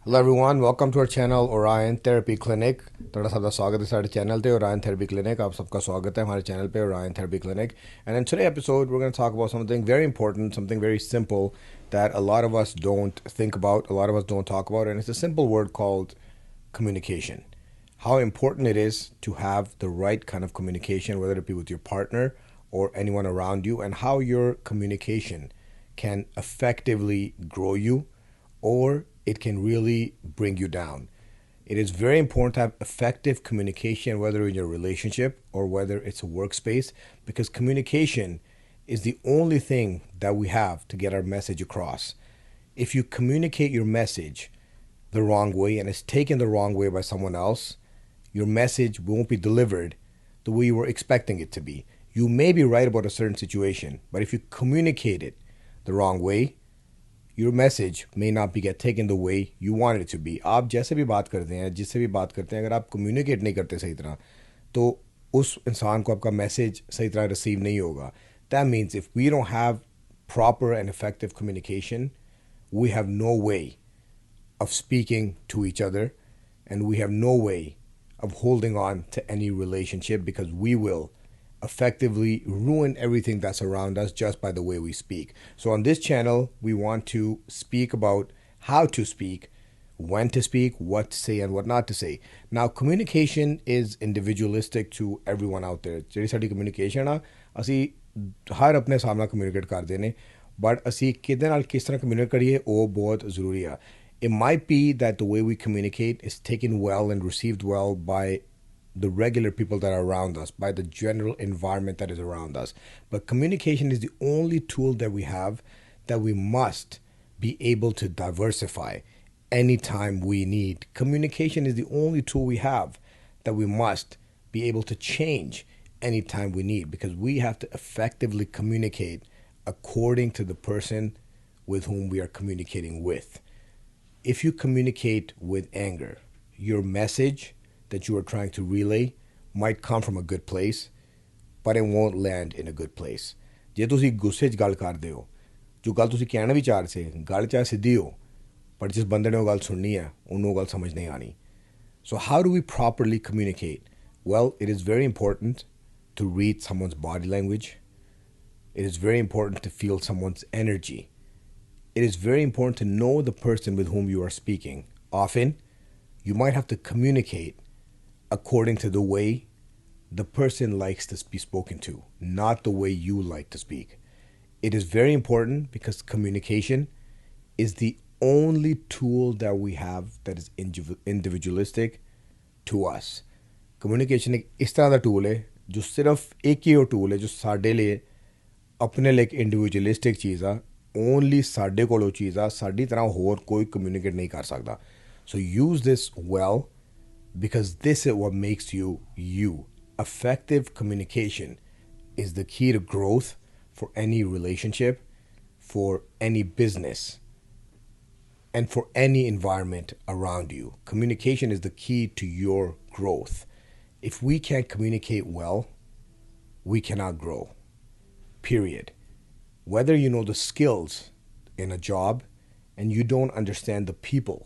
Hello everyone, welcome to our channel Orion Therapy Clinic. थोड़ा सा स्वागत है सारे चैनल पे Orion Therapy Clinic. आप सबका स्वागत है हमारे चैनल पे Orion Therapy Clinic. And in today's episode, we're going to talk about something very important, something very simple that a lot of us don't think about, a lot of us don't talk about, and it's a simple word called communication. How important it is to have the right kind of communication, whether it be with your partner or anyone around you, and how your communication can effectively grow you or it can really bring you down. It is very important to have effective communication, whether in your relationship or whether it's a workspace, because communication is the only thing that we have to get our message across. If you communicate your message the wrong way and it's taken the wrong way by someone else, your message won't be delivered the way you were expecting it to be. You may be right about a certain situation, but if you communicate it the wrong way, your message may not be get taken the way you wanted it to be. आप जैसे भी बात करते हैं, जिससे भी बात करते हैं, अगर आप कम्युनिकेट नहीं करते सही तरह, तो उस इंसान को आपका मैसेज सही तरह रिसीव नहीं होगा. That means if we don't have proper and effective communication, we have no way of speaking to each other, and we have no way of holding on to any relationship because we will effectively ruin everything that's around us just by the way we speak. So on this channel, we want to speak about how to speak, when to speak, what to say, and what not to say. Now, communication is individualistic to everyone out there. ਜਿਹੜੀ ਸਾਡੀ communication ਆ, ਅਸੀਂ ਹਰ ਆਪਣੇ ਸਾਹਮਣੇ communicate ਕਰਦੇ ਨੇ, but ਅਸੀਂ ਕਿਹਦੇ ਨਾਲ ਕਿਸ ਤਰ੍ਹਾਂ communicate ਕਰੀਏ ਉਹ ਬਹੁਤ ਜ਼ਰੂਰੀ ਆ. It might be that the way we communicate is taken well and received well by the regular people that are around us, by the general environment that is around us. But communication is the only tool that we have that we must be able to diversify anytime we need. Communication is the only tool we have that we must be able to change anytime we need, because we have to effectively communicate according to the person with whom we are communicating with. If you communicate with anger, your message that you are trying to relay might come from a good place, but it won't land in a good place. ਜੇ ਤੁਸੀਂ ਗੁੱਸੇ 'ਚ ਗੱਲ ਕਰਦੇ ਹੋ, ਜੋ ਗੱਲ ਤੁਸੀਂ ਕਹਿਣਾ ਵੀ ਚਾਹ ਰਹੇ ਸੀ, ਗੱਲ ਚਾਹੇ ਸਿੱਧੀ ਹੋ, ਪਰ ਜਿਸ ਬੰਦੇ ਨੇ ਉਹ ਗੱਲ ਸੁਣਨੀ ਹੈ, ਉਹਨੂੰ ਉਹ ਗੱਲ ਸਮਝ ਨਹੀਂ ਆਣੀ. So how do we properly communicate? Well, it is very important to read someone's body language. It is very important to feel someone's energy. It is very important to know the person with whom you are speaking. Often, you might have to communicate according to the way the person likes to be spoken to, not the way you like to speak. It is very important because communication is the only tool that we have that is individualistic to us. Communication एक इस तरह का tool है जो सिर्फ एक ही tool है जो साढ़े लिए अपने लिए एक इंडिविजुअलिस्टिक चीज़ आ, ओनली साढ़े को लो चीज़ आ, साड़ी तरह होर कोई कम्युनिकेट नहीं कर सकता. So use this well, because this is what makes you you. Effective communication is the key to growth for any relationship, for any business, and for any environment around you. Communication is the key to your growth. If we can't communicate well, we cannot grow. Period. Whether you know the skills in a job and you don't understand the people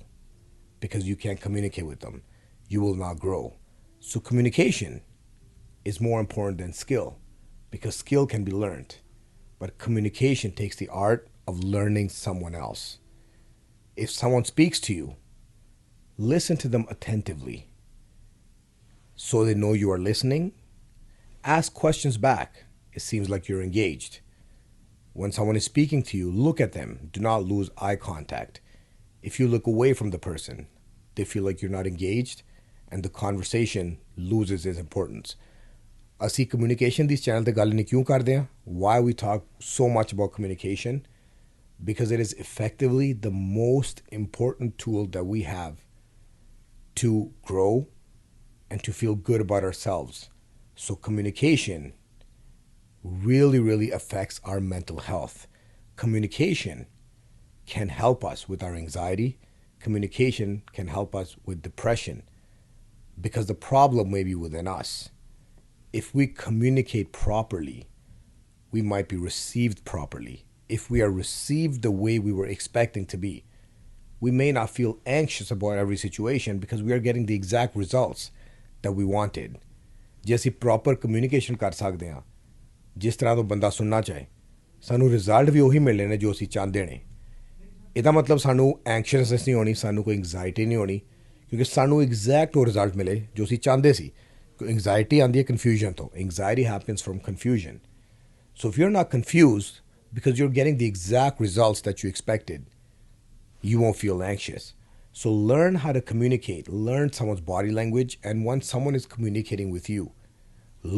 because you can't communicate with them, you will not grow. So communication is more important than skill, because skill can be learned, but communication takes the art of learning someone else. If someone speaks to you, listen to them attentively so they know you are listening. Ask questions back. It seems like you're engaged. When someone is speaking to you, look at them. Do not lose eye contact. If you look away from the person, they feel like you're not engaged, and the conversation loses its importance. ਅਸੀਂ communication this channel ਤੇ ਗੱਲ ਨਹੀਂ ਕਿਉਂ ਕਰਦੇ ਹਾਂ? Why we talk so much about communication? Because it is effectively the most important tool that we have to grow and to feel good about ourselves. So communication really affects our mental health. Communication can help us with our anxiety. Communication can help us with depression, because the problem may be within us. If we communicate properly, we might be received properly. If we are received the way we were expecting to be, we may not feel anxious about every situation because we are getting the exact results that we wanted. ਜੇ ਅਸੀਂ proper communication ਕਰ ਸਕਦੇ ਹਾਂ, ਜਿਸ ਤਰ੍ਹਾਂ ਤੋਂ ਬੰਦਾ ਸੁਣਨਾ ਚਾਹੇ, ਸਾਨੂੰ ਰਿਜ਼ਲਟ ਵੀ ਉਹੀ ਮਿਲਣੇ ਨੇ ਜੋ ਅਸੀਂ ਚਾਹੁੰਦੇ ਨੇ। ਇਹਦਾ ਮਤਲਬ ਸਾਨੂੰ ਐਂਕਸ਼ੀਅਸਨੈਸ ਨਹੀਂ ਹੋਣੀ, ਸਾਨੂੰ ਕੋਈ ਐਂਗਜ਼ਾਇਟੀ ਨਹੀਂ ਹੋਣੀ, ਕਿਉਂਕਿ ਸਾਨੂੰ ਐਗਜ਼ੈਕਟ ਉਹ ਰਿਜ਼ਲਟ ਮਿਲੇ ਜੋ ਅਸੀਂ ਚਾਹੁੰਦੇ ਸੀ। ਐਂਗਜ਼ਾਇਟੀ ਆਉਂਦੀ ਹੈ ਕਨਫਿਊਜ਼ਨ ਤੋਂ। Anxiety happens from confusion. So if you're not confused because you're getting the exact results that you expected, you won't feel anxious. So learn how to communicate, learn someone's body language, and once someone is communicating with you,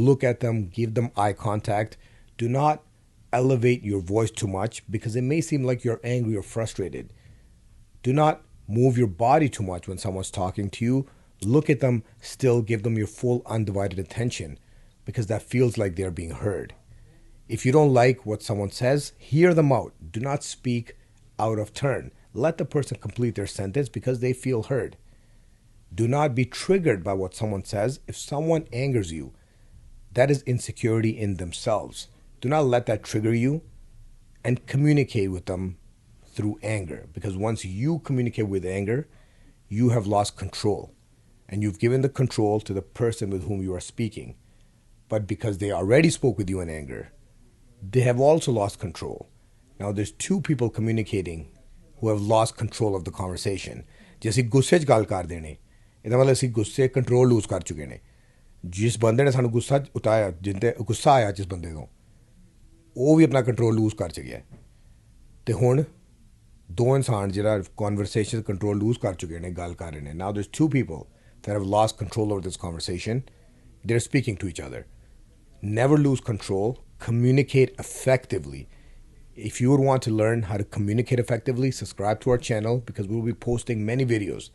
look at them, give them eye contact. Do not elevate your voice too much because it may seem like you're angry or frustrated. Do not move your body too much when someone's talking to you. Look at them, still give them your full undivided attention because that feels like they're being heard. If you don't like what someone says, hear them out. Do not speak out of turn. Let the person complete their sentence because they feel heard. Do not be triggered by what someone says. If someone angers you, that is insecurity in themselves. Do not let that trigger you, and communicate with them through anger, because once you communicate with anger, you have lost control, and you've given the control to the person with whom you are speaking. But because they already spoke with you in anger, they have also lost control. Now there's two people communicating who have lost control of the conversation. ਜੇ ਅਸੀਂ ਗੁੱਸੇ 'ਚ ਗੱਲ ਕਰਦੇ ਨੇ, ਇਹਦਾ ਮਤਲਬ ਅਸੀਂ ਗੁੱਸੇ ਕੰਟਰੋਲ ਲੂਜ਼ ਕਰ ਚੁੱਕੇ ਨੇ। ਜਿਸ ਬੰਦੇ ਨੇ ਸਾਨੂੰ ਗੁੱਸਾ ਉਤਾਰਿਆ, ਜਿੰਦੇ ਗੁੱਸਾ ਆਇਆ ਜਿਸ ਬੰਦੇ ਤੋਂ, ਉਹ ਵੀ ਆਪਣਾ ਕੰਟਰੋਲ ਲੂਜ਼ ਕਰ ਚੁੱਕਿਆ। ਤੇ ਹੁਣ ਦੋ ਇਨਸਾਨ ਜਿਹੜਾ ਕਨਵਰਸੇਸ਼ਨ ਕੰਟਰੋਲ ਲੂਜ਼ ਕਰ ਚੁੱਕੇ ਨੇ, ਗੱਲ ਕਰ ਰਹੇ ਨੇ। Now there's two people that have lost control over this conversation. They're speaking to each other. Never lose control. Communicate effectively. If you would want to learn how to communicate effectively, subscribe to our channel because we will be posting many videos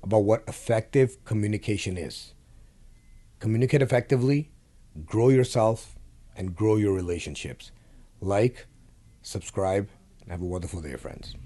about what effective communication is. Communicate effectively, grow yourself, and grow your relationships. Like, subscribe, and have a wonderful day, friends.